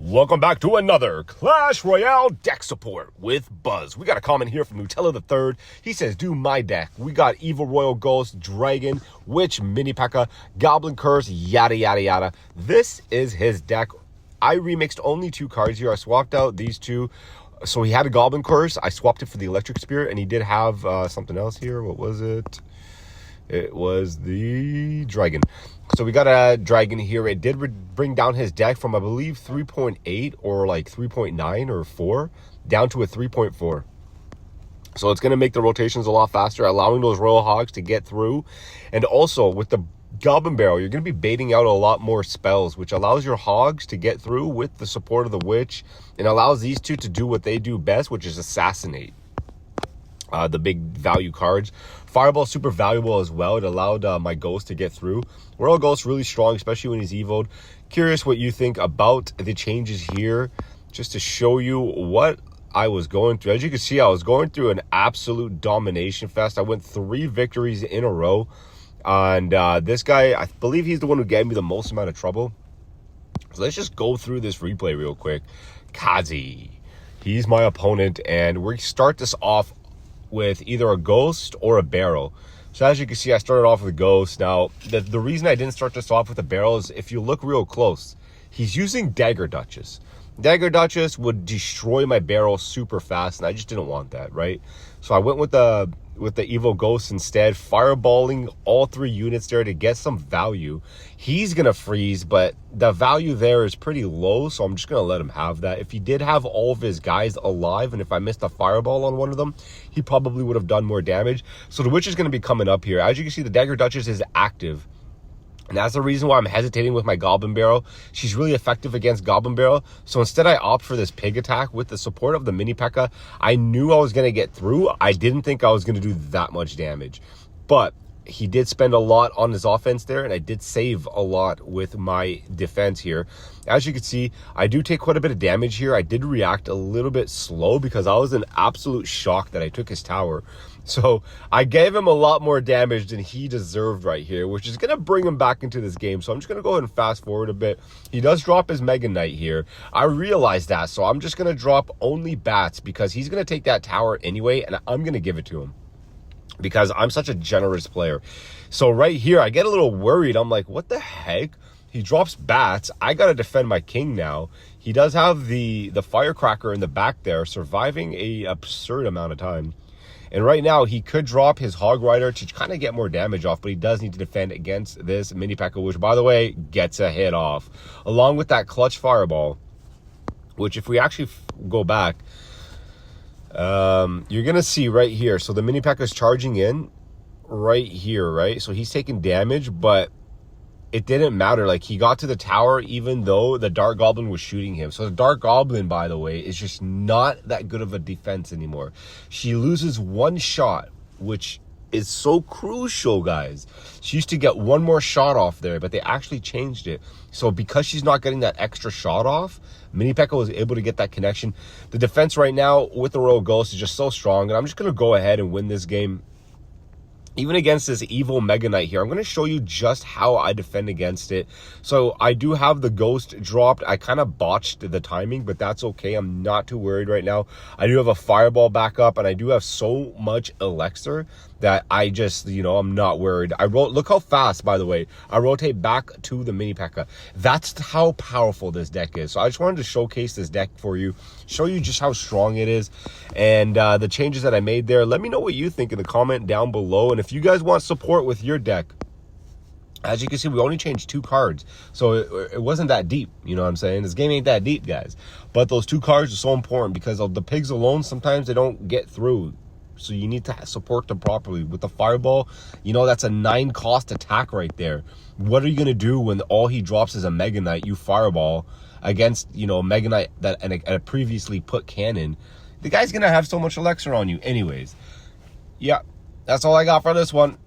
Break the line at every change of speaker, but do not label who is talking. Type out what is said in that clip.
Welcome back to another Clash Royale deck support with Buzz. We got a comment here from Nutella the Third. He says, do my deck. We got Evil Royal Ghost, Dragon, Witch, Mini P.E.K.K.A, Goblin Curse, yada, yada, yada. This is his deck. I remixed only 2 cards here. I swapped out these 2. So he had a Goblin Curse. I swapped it for the Electric Spirit, and he did have something else here. What was it? It was the Dragon. So we got a Dragon here. It did bring down his deck from, I believe, 3.8 or like 3.9 or 4 down to a 3.4. So it's going to make the rotations a lot faster, allowing those Royal Hogs to get through. And also with the Goblin Barrel, you're going to be baiting out a lot more spells, which allows your Hogs to get through with the support of the Witch, and allows these 2 to do what they do best, which is assassinate. The big value cards. Fireball super valuable as well. It allowed my Ghost to get through. Royal Ghost really strong, especially when he's evoed. Curious what you think about the changes here, just to show you what I was going through. As you can see, I was going through an absolute domination fest. I went 3 victories in a row. And this guy, I believe he's the one who gave me the most amount of trouble. So let's just go through this replay real quick. Kazi. He's my opponent, and we start this off with either a Ghost or a Barrel. So as you can see, I started off with a Ghost. Now, the reason I didn't start this off with a Barrel is if you look real close, he's using Dagger Duchess. Dagger Duchess would destroy my Barrel super fast, and I just didn't want that, right? So I went with the Evil Ghost instead, fireballing all 3 units there to get some value. He's going to freeze, but the value there is pretty low, so I'm just going to let him have that. If he did have all of his guys alive, and if I missed a fireball on one of them, he probably would have done more damage. So the Witch is going to be coming up here. As you can see, the Dagger Duchess is active. And that's the reason why I'm hesitating with my Goblin Barrel. She's really effective against Goblin Barrel. So instead I opt for this Pig attack with the support of the Mini P.E.K.K.A. I knew I was going to get through. I didn't think I was going to do that much damage. But he did spend a lot on his offense there, and I did save a lot with my defense here. As you can see, I do take quite a bit of damage here. I did react a little bit slow because I was in absolute shock that I took his tower. So I gave him a lot more damage than he deserved right here, which is going to bring him back into this game. So I'm just going to go ahead and fast forward a bit. He does drop his Mega Knight here. I realized that, so I'm just going to drop only Bats because he's going to take that tower anyway, and I'm going to give it to him because I'm such a generous player. So right here, I get a little worried. I'm like, what the heck? He drops Bats. I got to defend my king now. He does have the Firecracker in the back there, surviving a absurd amount of time. And right now, he could drop his Hog Rider to kind of get more damage off, but he does need to defend against this Mini P.E.K.K.A, which, by the way, gets a hit off. Along with that Clutch Fireball, which if we actually go back, you're going to see right here. So the Mini P.E.K.K.A is charging in right here, right? So he's taking damage, but it didn't matter. Like, he got to the tower even though the Dark Goblin was shooting him. So the Dark Goblin, by the way, is just not that good of a defense anymore. She loses 1 shot, which is so crucial, guys. She used to get 1 more shot off there, but they actually changed it. So because she's not getting that extra shot off, Mini P.E.K.K.A was able to get that connection. The defense right now with the Royal Ghost is just so strong, and I'm just going to go ahead and win this game. Even against this evil Mega Knight here, I'm going to show you just how I defend against it. So I do have the Ghost dropped. I kind of botched the timing, but that's okay. I'm not too worried right now. I do have a Fireball backup, and I do have so much Elixir that I just, I'm not worried. Look how fast, by the way, I rotate back to the Mini P.E.K.K.A. That's how powerful this deck is. So I just wanted to showcase this deck for you, show you just how strong it is, and the changes that I made there. Let me know what you think in the comment down below, and if you guys want support with your deck. As you can see, we only changed 2 cards, so it wasn't that deep. You know what I'm saying? This game ain't that deep, guys. But those 2 cards are so important because of the pigs alone, sometimes they don't get through. So you need to support them properly. With the Fireball, that's a 9 cost attack right there. What are you going to do when all he drops is a Mega Knight? You Fireball against, a Mega Knight that and a previously put cannon. The guy's going to have so much Elixir on you anyways. Yeah, that's all I got for this one.